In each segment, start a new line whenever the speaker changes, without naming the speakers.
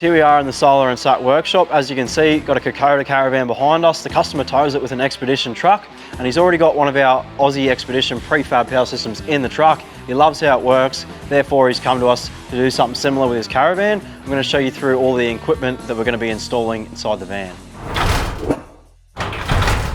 Here we are in the Solar and Sat workshop. As you can see, got a Kokoda Caravan behind us. The customer tows it with an Expedition truck, and he's already got one of our Aussie Expedition prefab power systems in the truck. He loves how it works, therefore he's come to us to do something similar with his caravan. I'm going to show you through all the equipment that we're going to be installing inside the van.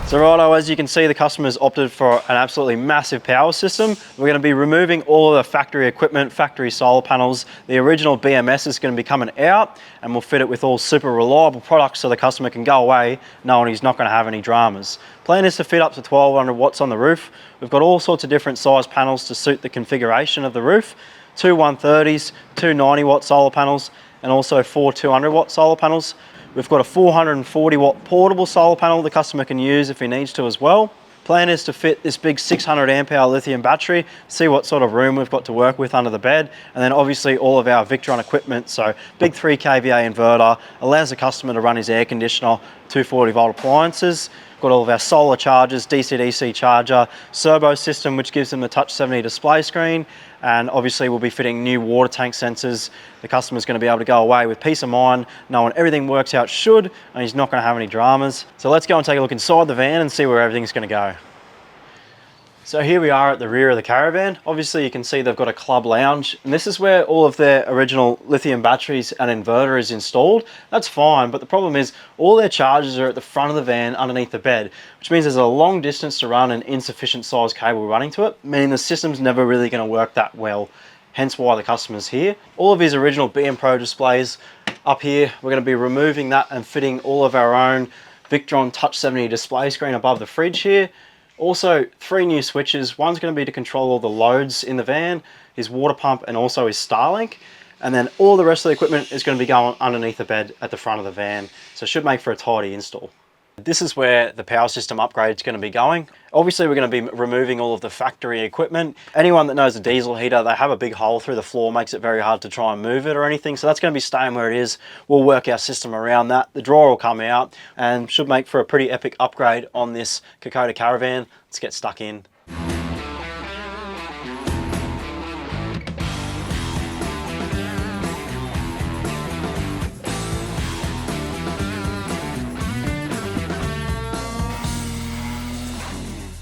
So righto, as you can see, the customer's opted for an absolutely massive power system. We're going to be removing all of the factory equipment, factory solar panels. The original BMS is going to be coming out, and we'll fit it with all super reliable products so the customer can go away knowing he's not going to have any dramas. Plan is to fit up to 1200 watts on the roof. We've got all sorts of different size panels to suit the configuration of the roof. Two 130s, two 90 watt solar panels, and also four 200 watt solar panels. We've got a 440 watt portable solar panel the customer can use if he needs to as well. Plan is to fit this big 600 amp hour lithium battery, see what sort of room we've got to work with under the bed, and then obviously all of our Victron equipment. So big 3 kVA inverter, allows the customer to run his air conditioner, 240 volt appliances. Got all of our solar chargers, DC-DC charger, servo system which gives them the Touch 70 display screen, and obviously we'll be fitting new water tank sensors. The customer's going to be able to go away with peace of mind, knowing everything works how it should and he's not going to have any dramas. So let's go and take a look inside the van and see where everything's going to go. So here we are at the rear of the caravan. Obviously you can see they've got a club lounge, and this is where all of their original lithium batteries and inverter is installed. That's fine, but the problem is all their chargers are at the front of the van underneath the bed, which means there's a long distance to run an insufficient size cable running to it, meaning the system's never really going to work that well, hence why the customer's here. All of his original BM Pro displays up here, we're going to be removing that and fitting all of our own Victron Touch 70 display screen above the fridge here. Also, 3 new switches. One's going to be to control all the loads in the van, his water pump, and also his Starlink. And then all the rest of the equipment is going to be going underneath the bed at the front of the van. So it should make for a tidy install. This is where the power system upgrade is going to be going. Obviously, we're going to be removing all of the factory equipment. Anyone that knows a diesel heater, they have a big hole through the floor, makes it very hard to try and move it or anything. So that's going to be staying where it is. We'll work our system around that. The drawer will come out and should make for a pretty epic upgrade on this Kokoda Caravan. Let's get stuck in.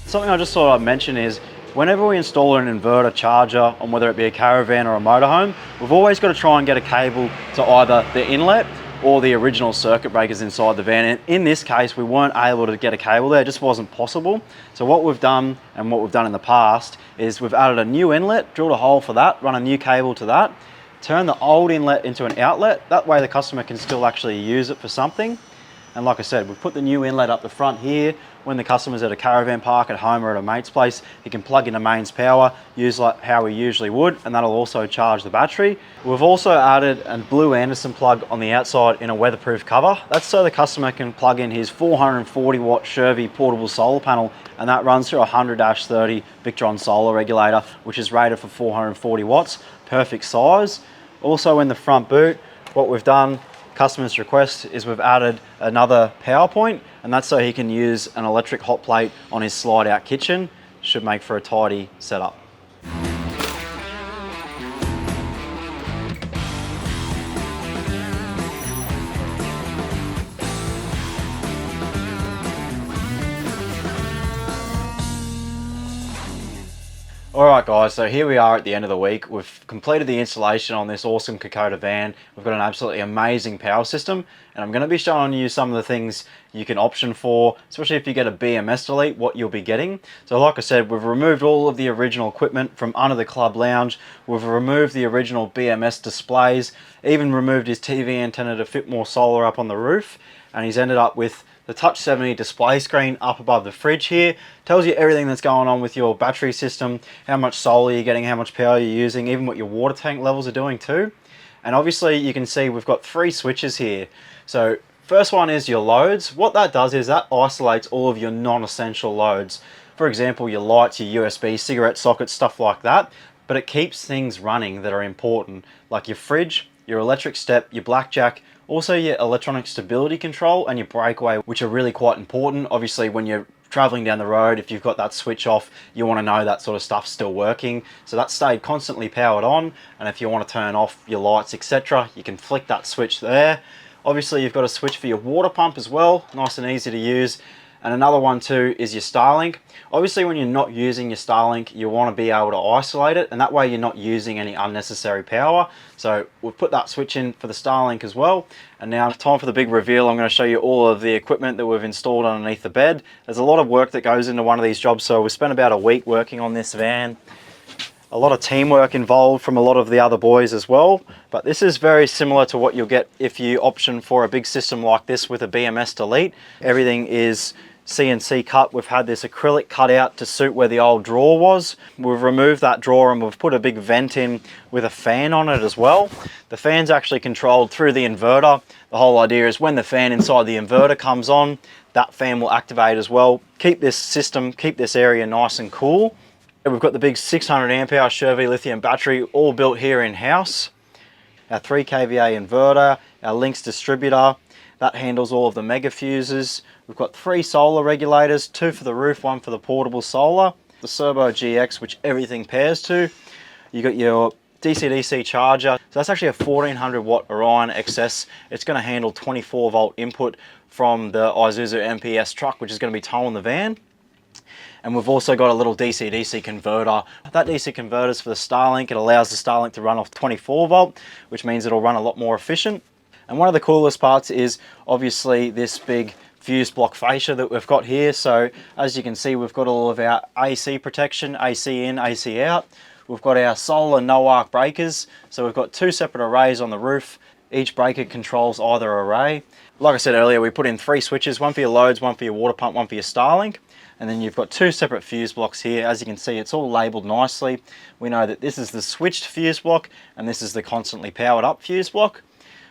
Something I just thought I'd mention is whenever we install an inverter charger on whether it be a caravan or a motorhome, we've always got to try and get a cable to either the inlet or the original circuit breakers inside the van. And in this case, we weren't able to get a cable there, it just wasn't possible. So what we've done, and what we've done in the past, is we've added a new inlet, drilled a hole for that, run a new cable to that, turn the old inlet into an outlet. That way the customer can still actually use it for something. And like I said, we've put the new inlet up the front here. When the customer's at a caravan park at home or at a mate's place, he can plug into mains power, use like how we usually would, and that'll also charge the battery. We've also added a blue Anderson plug on the outside in a weatherproof cover. That's so the customer can plug in his 440 watt Shervey portable solar panel, and that runs through a 100-30 Victron solar regulator, which is rated for 440 watts, perfect size. Also in the front boot, what we've done, customer's request, is we've added another power point, and that's so he can use an electric hot plate on his slide out kitchen. Should make for a tidy setup. Alright guys, so here we are at the end of the week. We've completed the installation on this awesome Kokoda van. We've got an absolutely amazing power system, and I'm going to be showing you some of the things you can option for, especially if you get a BMS delete, what you'll be getting. So like I said, we've removed all of the original equipment from under the club lounge. We've removed the original BMS displays, even removed his TV antenna to fit more solar up on the roof, and he's ended up with the Touch 70 display screen up above the fridge here. Tells you everything that's going on with your battery system, how much solar you're getting, how much power you're using, even what your water tank levels are doing too. And obviously you can see we've got 3 switches here. So first one is your loads. What that does is that isolates all of your non-essential loads. For example, your lights, your USB, cigarette sockets, stuff like that. But it keeps things running that are important, like your fridge, your electric step, your blackjack, also your electronic stability control and your breakaway, which are really quite important. Obviously when you're traveling down the road, if you've got that switch off, you want to know that sort of stuff's still working. So that stayed constantly powered on, and if you want to turn off your lights, etc., you can flick that switch there. Obviously you've got a switch for your water pump as well, nice and easy to use. And another one too is your Starlink. Obviously when you're not using your Starlink, you want to be able to isolate it, and that way you're not using any unnecessary power. So we've put that switch in for the Starlink as well. And now time for the big reveal. I'm going to show you all of the equipment that we've installed underneath the bed. There's a lot of work that goes into one of these jobs, so we spent about a week working on this van. A lot of teamwork involved from a lot of the other boys as well, but this is very similar to what you'll get if you option for a big system like this with a BMS delete. Everything is CNC cut. We've had this acrylic cut out to suit where the old drawer was. We've removed that drawer and we've put a big vent in with a fan on it as well. The fan's actually controlled through the inverter. The whole idea is when the fan inside the inverter comes on, that fan will activate as well. Keep this system, keep this area nice and cool. We've got the big 600 amp hour Shervey lithium battery all built here in-house. Our 3 kVA inverter, our Lynx distributor, that handles all of the mega fuses. We've got 3 solar regulators, 2 for the roof, 1 for the portable solar. The Servo GX, which everything pairs to. You got your DC-DC charger. So that's actually a 1400 watt Orion XS. It's going to handle 24 volt input from the Isuzu NPS truck, which is going to be towing the van. And we've also got a little DC-DC converter. That DC converter is for the Starlink. It allows the Starlink to run off 24 volt, which means it'll run a lot more efficient. And one of the coolest parts is obviously this big fuse block fascia that we've got here. So as you can see, we've got all of our AC protection, AC in, AC out. We've got our solar no arc breakers. So we've got 2 separate arrays on the roof. Each breaker controls either array. Like I said earlier, we put in 3 switches, 1 for your loads, 1 for your water pump, 1 for your Starlink. And then you've got 2 separate fuse blocks here. As you can see, it's all labeled nicely. We know that this is the switched fuse block and this is the constantly powered up fuse block.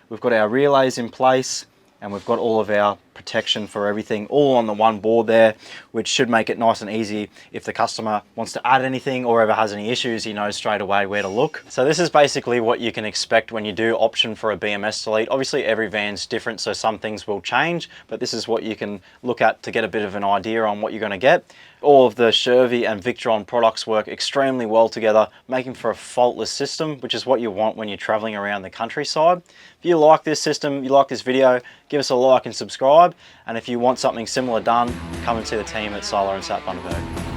We've got our relays in place, and we've got all of our protection for everything all on the one board there, which should make it nice and easy if the customer wants to add anything or ever has any issues, he knows straight away where to look. So this is basically what you can expect when you do option for a BMS delete. Obviously every van's different, so some things will change, but this is what you can look at to get a bit of an idea on what you're going to get. All of the Shervey and Victron products work extremely well together, making for a faultless system, which is what you want when you're traveling around the countryside. If you like this system, you like this video, give us a like and subscribe. And if you want something similar done, come and see the team at Solar and Sat Bundaberg.